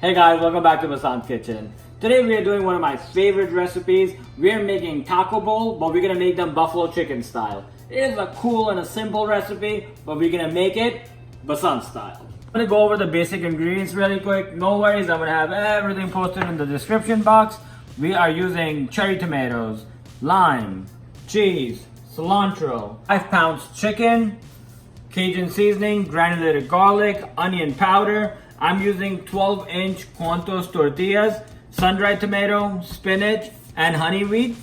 Hey guys, welcome back to Basant's Kitchen. Today we are doing one of my favorite recipes. We are making taco bowl, but we're gonna make them buffalo chicken style. It is a cool and a simple recipe, but we're gonna make it Basant style. I'm gonna go over the basic ingredients really quick. No worries, I'm gonna have everything posted in the description box. We are using cherry tomatoes, lime, cheese, cilantro, 5 pounds chicken, Cajun seasoning, granulated garlic, onion powder. I'm using 12-inch Quantos tortillas, sun-dried tomato, spinach, and honey wheat,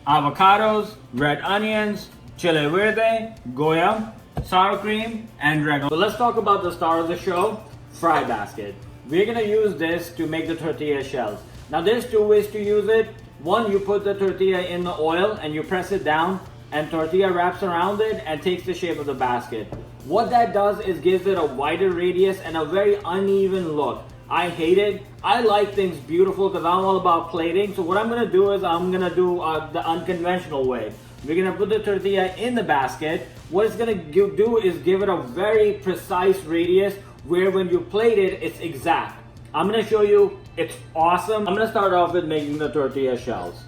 avocados, red onions, chile verde, goya, sour cream, and regular. So let's talk about the star of the show, fry basket. We're gonna use this to make the tortilla shells. Now there's 2 ways to use it. One, you put the tortilla in the oil and you press it down and tortilla wraps around it and takes the shape of the basket. What that does is gives it a wider radius and a very uneven look. I hate it. I like things beautiful because I'm all about plating. So what I'm gonna do is I'm gonna do the unconventional way. We're gonna put the tortilla in the basket. What it's gonna do is give it a very precise radius where when you plate it, it's exact. I'm gonna show you, it's awesome. I'm gonna start off with making the tortilla shells.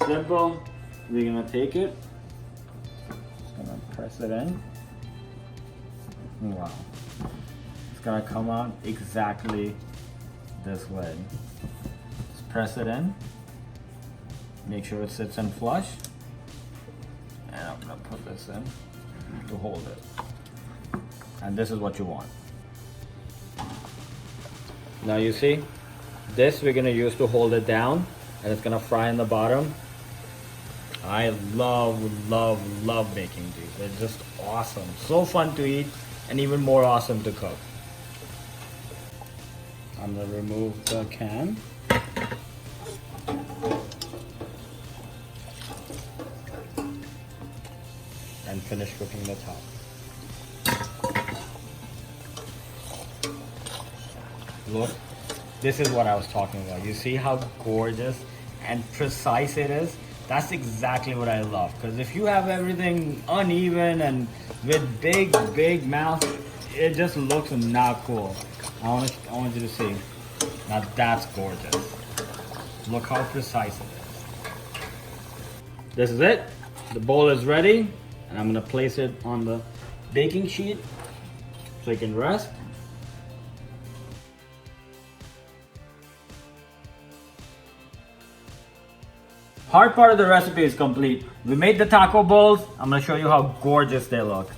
Simple. We're gonna take it. Just gonna press it in. Wow. It's gonna come out exactly this way. Just press it in. Make sure it sits in flush. And I'm gonna put this in to hold it. And this is what you want. Now you see, this we're gonna use to hold it down and it's gonna fry in the bottom. I love making these. They're just awesome. So fun to eat and even more awesome to cook. I'm gonna remove the can. And finish cooking the top. Look, this is what I was talking about. You see how gorgeous and precise it is? That's exactly what I love. Because if you have everything uneven and with big mouth, it just looks not cool. I want you to see. Now that's gorgeous. Look how precise it is. This is it. The bowl is ready. And I'm gonna place it on the baking sheet so it can rest. Hard part of the recipe is complete. We made the taco bowls. I'm gonna show you how gorgeous they look.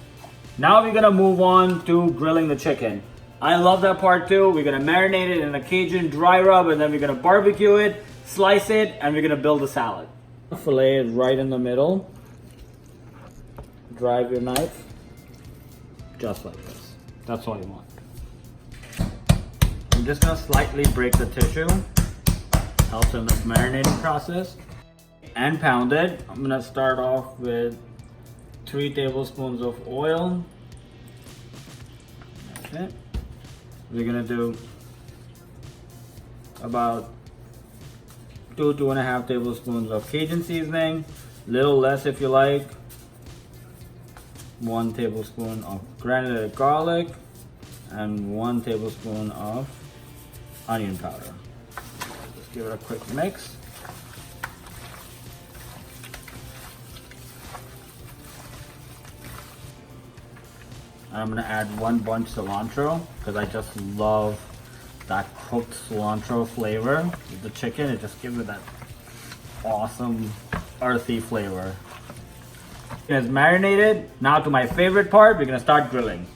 Now we're gonna move on to grilling the chicken. I love that part too. We're gonna marinate it in a Cajun dry rub and then we're gonna barbecue it, slice it, and we're gonna build a salad. Fillet it right in the middle. Drive your knife, just like this. That's all you want. I'm just gonna slightly break the tissue. Helps in the marinating process. And pound it. I'm gonna start off with 3 tablespoons of oil. That's it. We're gonna do about 2.5 tablespoons of Cajun seasoning, little less if you like. 1 tablespoon of granulated garlic and 1 tablespoon of onion powder. Just give it a quick mix. And I'm gonna add 1 bunch cilantro because I just love that cooked cilantro flavor with the chicken. It just gives it that awesome earthy flavor. It's marinated. Now to my favorite part, we're gonna start grilling.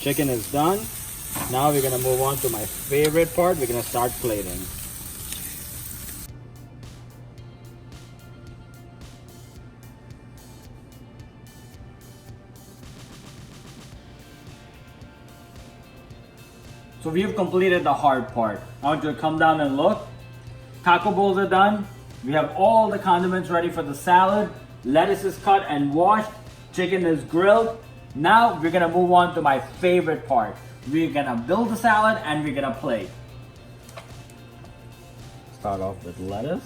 Chicken is done. Now we're gonna move on to my favorite part. We're gonna start plating. So we have completed the hard part. I want you to come down and look. Taco bowls are done. We have all the condiments ready for the salad. Lettuce is cut and washed. Chicken is grilled. Now we're gonna move on to my favorite part. We're gonna build the salad and we're gonna plate. Start off with lettuce.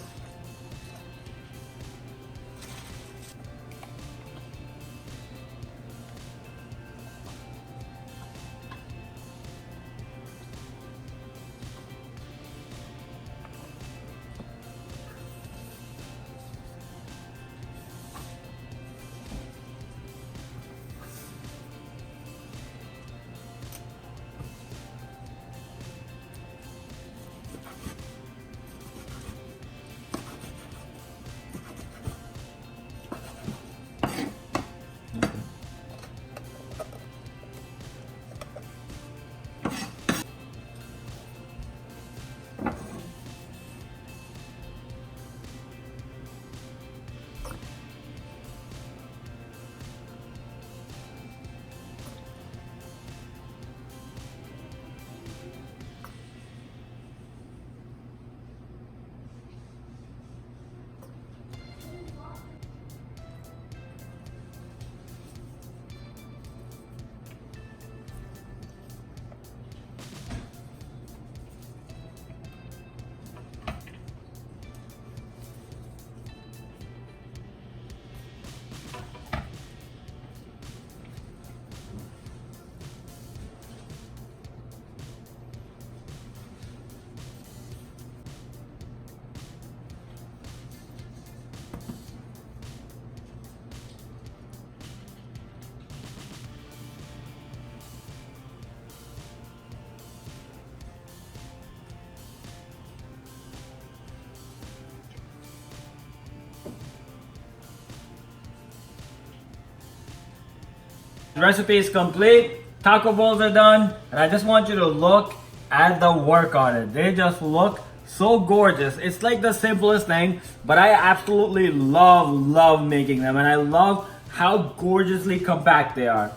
The recipe is complete. Taco bowls are done. And I just want you to look at the work on it. They just look so gorgeous. It's like the simplest thing, but I absolutely love making them. And I love how gorgeously compact they are.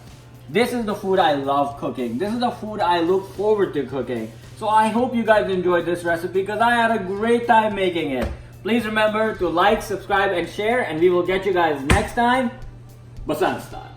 This is the food I love cooking. This is the food I look forward to cooking. So I hope you guys enjoyed this recipe because I had a great time making it. Please remember to like, subscribe, and share, and we will get you guys next time, Basan style.